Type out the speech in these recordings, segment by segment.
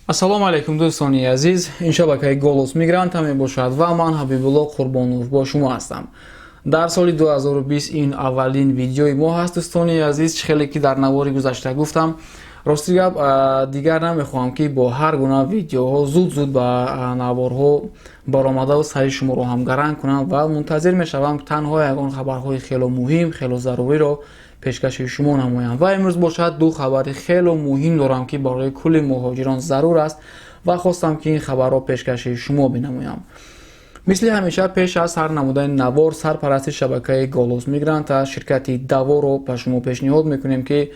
Ассалому алайкум дӯстони азиз, ин шабакаи Голос Мигранта мебошад ва ман Ҳабибулло Қурбонов бо шумо ҳастам. Дар соли 2020 ин аввалин видеои мо ҳаст дӯстони азиз. Хеле ки дар навори гузашта гуфтам, рости гап дигар намехоҳам ки бо ҳар гуна видеоҳо зуд ба наворҳо баромадаву сари шуморо ҳам гаранг кунам ва мунтазир мешавам танҳо ягон хабарҳои хело муҳим, хело заруриро пешкаши шумо намоям. Ва имрӯз бошад ду хабари хело муҳим дорам ки барои кулли муҳоҷирон зарур аст ва хостам ки ин хабарро пешкаши шумо бинамоям. мисли ҳамеша пеш аз ҳар намудани навор сарпарасти шабакаи Голос Мигранта ширкати Даворо ба шумо пешниҳод мекунем ки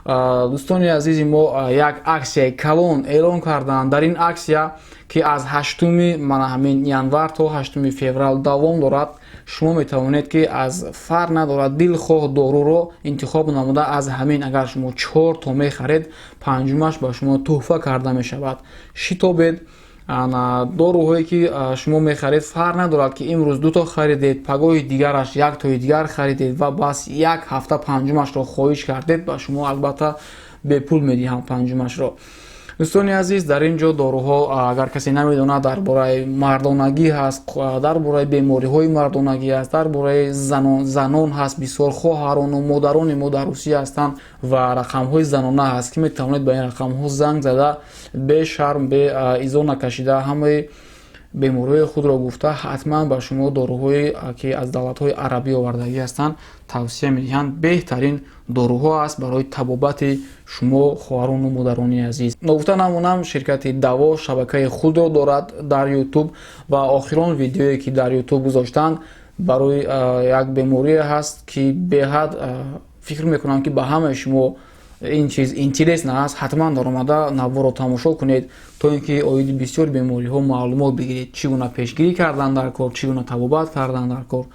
дӯстони азизи мо як аксияи калон эълон карданд. Дар ин аксия ки аз 8 январ то 8 феврал давом дорад, шумо метавонед ки аз фарқ надорад дилхоҳ доруро интихоб намуда аз ҳамин агар шумо 4 то мехаред, панҷумаш ба шумо тӯҳфа карда мешавад. Шитобед доруҳое ки шумо мехаред, фарқ надорад ки имрӯз 2 то харидед, пагоҳи дигараш 1 тои дигар харидед ва бас як ҳафта панҷумашро хоҳиш кардед, ба шумо албатта бепул медиҳам панҷумашро. дӯстони азиз, дар ин ҷо доруҳо агар касе намедонад дар бораи мардонагӣ ҳаст, дар бораи бемориҳои мардонагӣ ҳаст, дар бораи занон ҳаст, бисёр хоҳарону модарони мо дар Русия ҳастанд ва рақамҳои занона ҳаст ки метавонед ба ин рақамҳо занг зада бе шарм, бе изо накашида ҳамаи бемориҳои худро гуфта ҳатман ба шумо доруҳое ки аз давлатҳои арабӣ овардагӣ ҳастанд тавсия медиҳанд. Беҳтарин доруҳо аст барои табобати шумо хоҳарону модарони азиз. Ногуфта намонам, ширкати Даво шабакаи худро дорад дар YouTube ва охирон видеое ки дар YouTube гузоштанд барои як беморие ҳаст ки беҳад фикр мекунам ки ба ҳамаи шумо ин чиз интересна аст. ҳатман дар омада наворро тамошо кунед то ин ки оиди бисёри бемориҳо маълумот бигиред, чӣ гуна пешгирӣ кардан дар кор, чӣ гуна табобат кардан дар кор.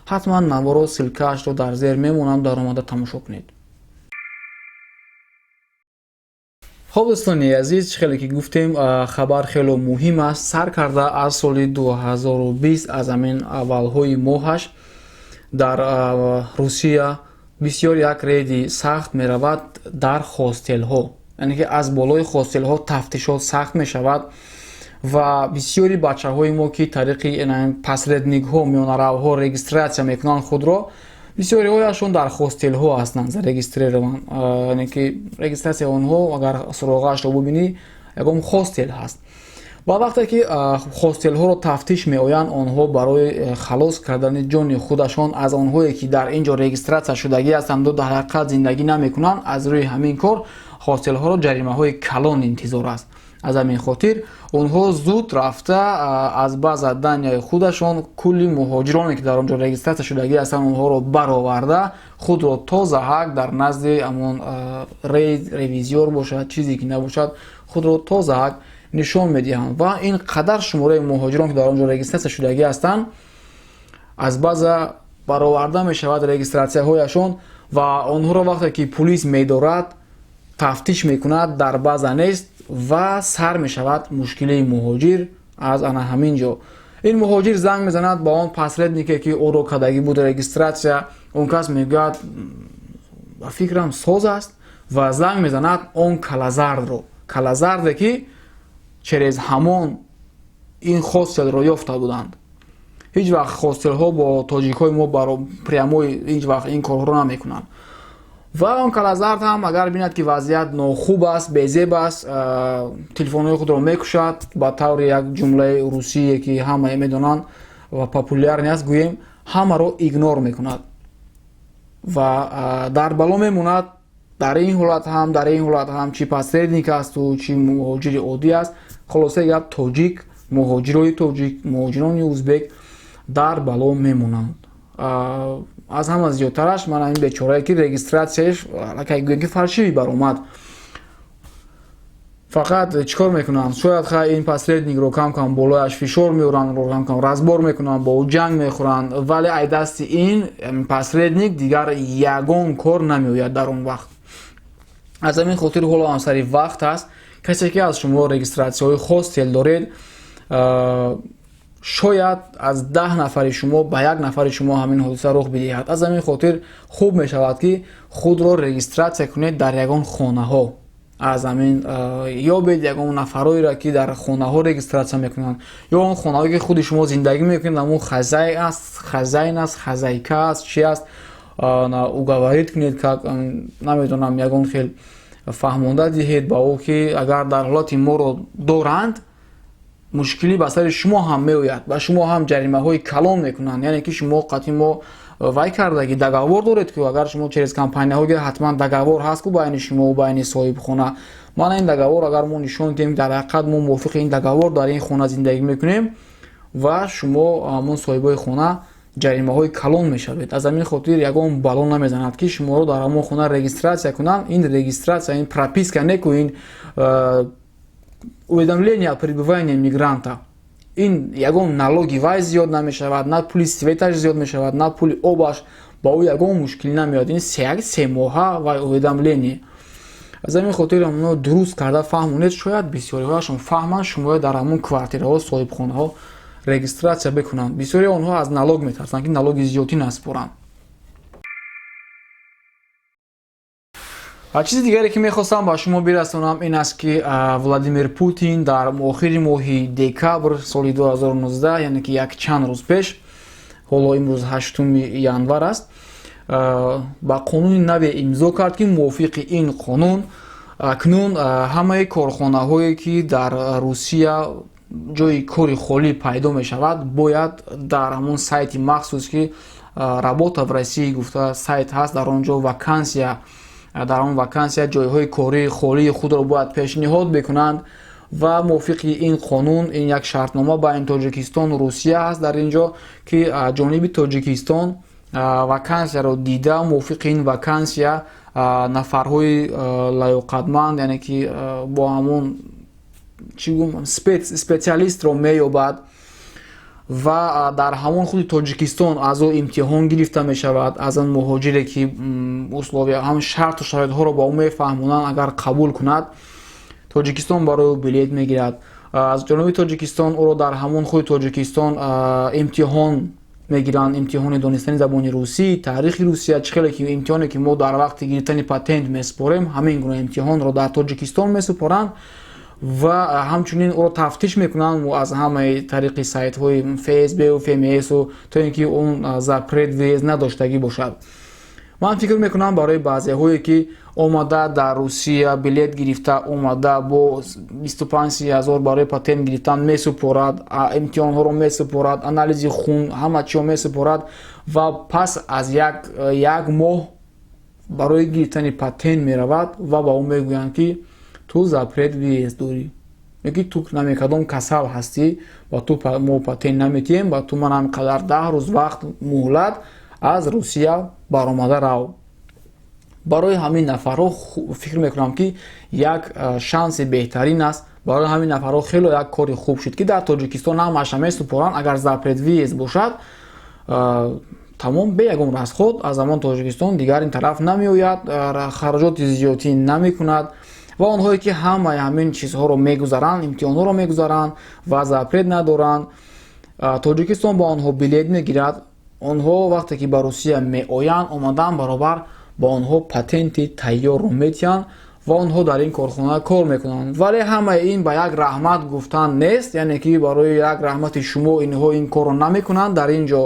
ҳатман наворро силкаашро дар зер мемонам, дар омада тамошо кунед. хоб дӯстони азиз, хеле ки гуфтем хабар хело муҳим аст. сар карда аз соли 2020 аз амин аввалҳои моҳаш дар Русия бисёр як рейди сахт меравад дар хостелҳо, яъне ки аз болои хостелҳо тафтишот сахт мешавад ва бисёри бачаҳои мо ки тариқи пасредникҳо, миёнаравҳо регистратсия мекунанд худро, бисёриҳояшон дар хостелҳо ҳастанд зарегистрирован, яъне ки регистратсияи онҳо агар суроғаашро бубинӣ ягон хостел ҳаст. ва вақте ки хостелҳоро тафтиш меоянд, онҳо барои халос кардани ҷони худашон аз онҳое ки дар ин ҷо регистратсия шудагӣ ҳастанду дар ҳақиқат зиндагӣ намекунанд, аз рӯи ҳамин кор хостелҳоро ҷаримаҳои калон интизор аст. аз ҳамин хотир онҳо зуд рафта аз база данияи худашон кулли муҳоҷироне ки дар он ҷо регистратсия шудагӣ ҳастанд, онҳоро бароварда худро тозаҳак дар назди амон ревизиор бошад, чизе ки набошад, худро тозаҳак нишон медиҳанд ва ин қадар шумораи муҳоҷирон ки дар он ҷо регистратсия шудагӣ ҳастанд аз база бароварда мешавад регистратсияҳояшон ва онҳоро вақте ки пулис медорад, тафтиш мекунад, дар база нест ва сар мешавад мушкилаи муҳоҷир аз ана ҳамин ҷо. ин муҳоҷир занг мезанад ба он пасреднике ки ӯро кардагӣ буд регистратсия, он кас мегӯяд ба фикрам соз аст ва занг мезанад он калазардро, калазарде ки через ҳамон ин хостелро ёфта буданд. ҳеҷ вақт хостелҳо бо тоҷикҳои мо прямои ҳеҷ вақт ин корҳоро намекунанд. ва он калазард ҳам агар бинад ки вазъият нохуб аст, безеб аст, телефонҳои худро мекушад ба таври як ҷумлаи русие ки ҳамаe медонанд ва популярни аст, гӯем ҳамаро игнор мекунад ва дар бало мемонад. дар ин ҳолат ҳам чи пасредник асту чи муҳоҷири оддӣ аст, холоса гап тоҷик, муҳоҷирони тоҷик, муҳоҷирони узбек дар бало мемонанд. аз ҳама зиёдтараш ман ин бечорае ки регистратсияш аллакай гӯем ки фаршивӣ баромад. фақат чӣ кор мекунанд? шояд ин пасредникро кам болояш фишор меоранд, кам разбор мекунанд, бо ӯ ҷанг мехӯранд, вале ай дасти ин пасредник дигар ягон кор намеояд дар он вақт. аз ҳамин хотир ҳоло ҳам сари вақт аст, касе ки аз шумо регистратсияҳои хостел доред, шояд аз 10 нафари шумо ба 1 нафари шумо ҳамин ҳодиса рух бидиҳад. аз ҳамин хотир хуб мешавад ки худро регистратсия кунед дар ягон хонаҳо. аз ҳамин ёбед ягон нафароеро ки дар хонаҳо регистратсия мекунанд ё он хонаҳое ки худи шумо зиндагӣ мекунед амн хазай аст, хазайн аст, хазайка аст, чи аст, уговорит кунед как намедонам ягон хел фаҳмонда диҳед ба ӯ ки агар дар ҳолати моро доранд мушкилӣ ба сари шумо ҳам меояд, ба шумо ҳам ҷаримаҳои калон мекунанд. Яъне ки шумо қатъи мо вай кардаги договор доред ки агар шумо через компанияҳо гиред ҳатман договор ҳаст ку байни шумо байни соҳибхона. Мана ин договор агар мо нишон диҳем дар ҳақиқат мо мувофиқи ин договор дар ин хона зиндагӣ мекунем ва шумо ҳамон соҳибои хона ҷаримаҳои калон мешавед. Аз ҳамин хотир ягон балон намезанад ки шуморо дар ҳамон хона регистратсия кунанд. Ин регистратсия, ин прописка не ку ин уведомление о пребывании мигранта. Ин ягон налоги вай зиёд намешавад, на пули светаш зиёд мешавад, на пули обаш, ба ӯ ягон мушкилӣ намеояд. Ин се моҳа вай уведомление. аз ҳамин хотир амно дуруст карда фаҳмонед, шояд бисёриҳояшон фаҳманд шумо дар ҳамон квартираҳо соҳибхонаҳо регистратсия бикунанд. Бисёри онҳо аз налог метарсанд ки налоги зиёдӣ наспоранд. чизи дигаре ки мехостам ба шумо бирасонам ин аст ки Владимир Путин дар охири моҳи декабр соли 2019, яъне ки як чанд рӯз пеш, ҳоло имрӯз 8 январ аст, ба қонуни наве имзо кард ки мувофиқи ин қонун акнун ҳамаи корхонаҳое ки дар Русия ҷои кори холӣ пайдо мешавад бояд дар ҳамон сайти махсус ки Работа в России гуфта сайт ҳаст, дар он ҷо вакансия, дар он вакансия ҷойҳои кории холии худро бояд пешниҳод бикунанд ва мувофиқи ин қонун ин як шартнома байни Тоҷикистону Русия ҳаст дар ин ҷо ки ҷониби Тоҷикистон вакансияро дида мувофиқи ин вакансия нафарҳои лаёқатманд, яъне ки бо ҳамон специалистро меёбад ва дар ҳамон худи Тоҷикистон аз ӯ имтиҳон гирифта мешавад. Аз он муҳоҷире ки условия ҳам шарту шароитҳоро ба ӯ мефаҳмонанд, агар қабул кунад Тоҷикистон барои ӯ билет мегирад. Аз ҷониби Тоҷикистон ӯро дар ҳамон худи Тоҷикистон имтиҳон мегиранд, имтиҳони донистани забони русӣ, таърихи Русия, чӣ хеле ки имтиҳоне ки мо дар вақти гирифтани патент месупорем, ҳамин гуна имтиҳонро дар Тоҷикистон месупоранд ва ҳамчунин ӯро тафтиш мекунанд аз ҳамаи тариқи сайтҳои ФСБ-у ФМС-у то ин ки он запрет въезд надоштагӣ бошад. Ман фикр мекунам барои баъзеҳое ки омада дар Русия билет гирифта, омада бо 25-30 ҳазор барои патент гирифтан месупорад, имтиҳонҳоро месупорад, анализи хун, ҳама чиро месупорад ва пас аз як моҳ барои гирифтани патент меравад ва ба ӯ мегӯянд ки ту запрет въезд дорӣ, ки ту намекадом касал ҳастӣ, ба ту мо патент наметиҳем, ба ту манам қадар 10 рӯз вақт муҳлат, аз Русия баромада рав. Барои ҳамин нафарҳо фикр мекунам ки як шанси беҳтарин аст. Барои ҳамин нафарҳо хело як кори хуб шуд ки дар Тоҷикистон ҳамаша месупоранд, агар запрет въезд бошад тамом бе ягон расход аз ҳамон Тоҷикистон дигар ин тараф намеояд, хароҷоти зиёдӣ намекунад ва онҳое ки ҳамаи ҳамин чизҳоро мегузаранд, имтиҳонҳоро мегузаранд ва запрет надоранд, Тоҷикистон ба онҳо билет мегирад. онҳо вақте ки ба Русия меоянд омадан баробар ба онҳо патенти тайёрро метиҳанд ва онҳо дар ин корхона кор мекунанд. Вале ҳамаи ин ба як раҳмат гуфтан нест, яъне ки барои як раҳмати шумо инҳо ин корро намекунанд. Дар ин ҷо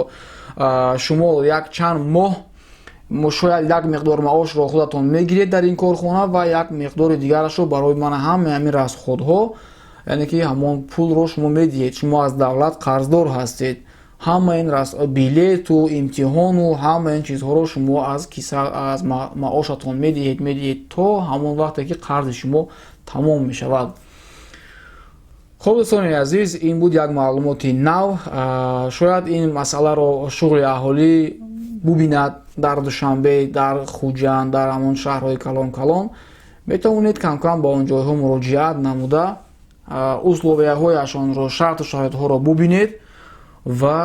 шумо як чанд моҳ шояд як миқдор маошро худатон мегиред дар ин корхона ва як миқдори дигарашро барои мана ҳамаи ҳамин расходҳо, яъне ки ҳамон пулро шумо медиҳед, шумо аз давлат қарздор ҳастед. ҳама ин билету имтиҳону ҳама ин чизҳоро шумо аз маошатон медиҳед то ҳамон вақте ки қарзи шумо тамом мешавад. хуб дӯстони азиз, ин буд як маълумоти нав. шояд ин масъаларо шуғли аҳолӣ бубинад дар Душанбе, дар Хуҷанд, дар ҳамон шаҳрҳои калон метавонед камкам ба он ҷойҳо муроҷиат намуда условияҳояшонро, шарту шароитҳоро бубинед ва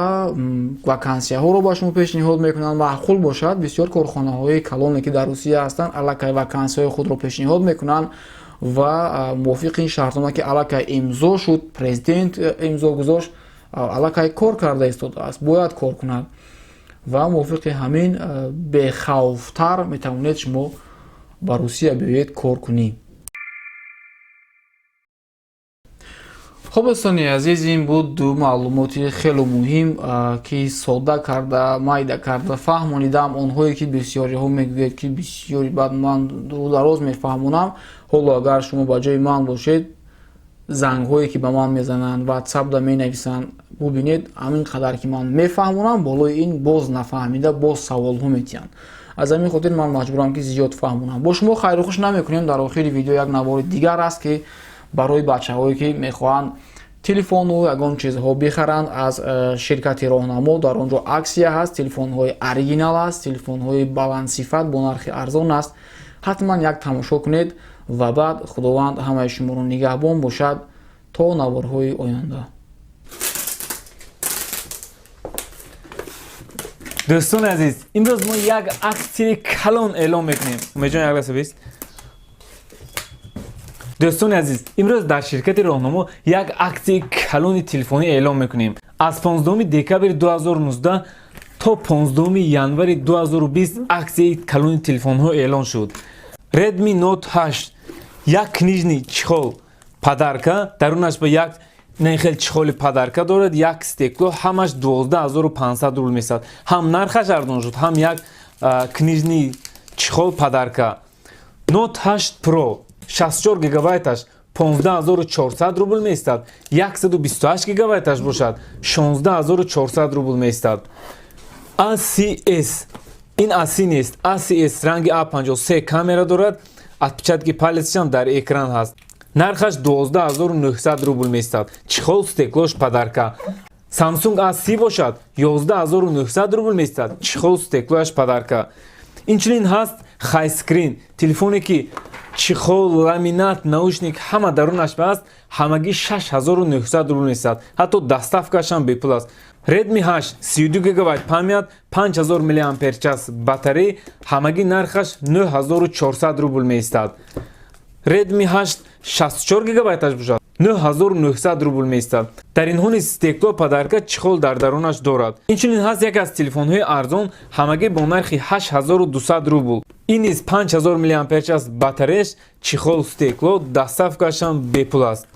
вакансияҳоро ба шумо пешниҳод мекунанд. маъқул бошад бисёр корхонаҳои калоне ки дар Русия ҳастанд аллакай вакансияҳои худро пешниҳод мекунанд ва мувофиқи ин шартнома ки аллакай имзо шуд, президент имзо гузошт, аллакай кор карда истодааст, бояд кор кунад ва мувофиқи ҳамин бехавфтар метавонед шумо ба Русия биёед кор кунӣ. خب دوستانی عزیز این بود دو معلوماتی خیلی مهم که ساده کرده مایده کرده فهمانیدم آنهایی که بسیاری ها میگوید که بسیاری بعد من دراز میفهمونم. حالا اگر شما با جای من باشید زنگ هایی که به من میزنن واتساپ دا می نویسن ببینید همین قدر که من میفهمونم بالای این باز نفهمیده باز سوال ها میتین. از همین خاطر من مجبورم که زیاد فهمونم. با شما خیر و خوش نمیکنیم. در آخر ویدیو یک نوار دیگر است که برای بچه هایی که میخواهند تلفن و یگان چیزها بخرند از شرکت راهنما در آنجا اکسیه هست. تلفن های اورجینال است، تلفن های بلند صفت با نرخ ارزان است. حتما یک تماشا کنید و بعد خداوند همه شما رو نگهبان باشد تا نوارهای آینده. دوستان عزیز امروز ما یک اکسی کلان اعلام میکنیم. میجان یک لحظه بیست. دوستان عزیز امروز در شرکت راهنما یک اکسی کلان تلفنی اعلام میکنیم. از 15 دکبر 2019 تا 15 январи 2020 اکسی کلان تلفن ها اعلان شد. Redmi Note 8 یک کنیجنی چخول پدرکه درونش با یک نخل چخول پدرکه دارد. یک استیکلو همش 12500 روبل میشد. هم نرخش ارزان شد هم یک کنیجنی چخول پدرکه. Note 8 Pro 64 گیگابایتش 15400 روبل میستد. 128 گیگابایتش باشد 16400 روبل میستد. ACS این اسی نیست. ACS رنگ A53 کامera دارد. отпечатки палец هم در اکران هست. نرخش 12900 روبل میستد. چخول استیکلوش پدرکه. Samsung A30 باشد 11900 روبل میستد. چخول استیکلوش پدرکه. اینچنین هست خای سکرین تلفونی که چخول لامینات наушник همه درونش است. همگی 6900 روبل میستد. حتی دستافکش هم بیپل است. Redmi 8 32 گیگابایت پامیت 5000 میلی آمپر چاس باتری همگی نرخش 9400 روبل میستد. Redmi 8 64 گیگابایتش باشد 9900 روبل میستد. در این حال استیکلو پدرکه چخول در درونش دارد. اینچنین هست یک از تلفن های ارزان همگی با نرخ 8200 روبل. این نیز 5000 میلی آمپر چاس باتریش چخول استیکلو دستافکش هم بیپل است.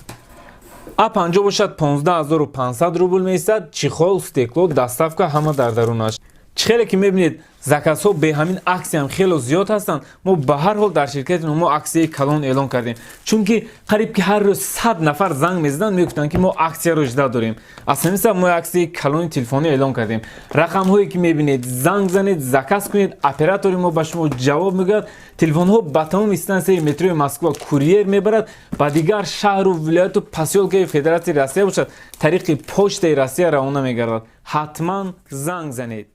A50 باشد 15500 روبل میستد. چخول استیکلو دستافکا همه در درونش. خیلی که میبینید زکات ها به همین اکسی هم خیلی زیاد هستند. ما به هر حال در شرکت ما اکسی کلان اعلان کردیم چون که قریب که هر روز 100 نفر زنگ میزدن میگفتن که ما اکسی رو اجرا داریم. اصلا مثلا ما اکسی کلان تلفنی اعلان کردیم. رقم هایی که میبینید زنگ زنید زکات کنید اپراتور ما به شما جواب میگه. تلفن ها به تمام استانسیه مترو مسکو کوریر میبرد و دیگر شهر و ولایت و پاسیولک فدراسیون روسیه باشد طریق پشت روسیه روانه میگردد. حتما زنگ زنید.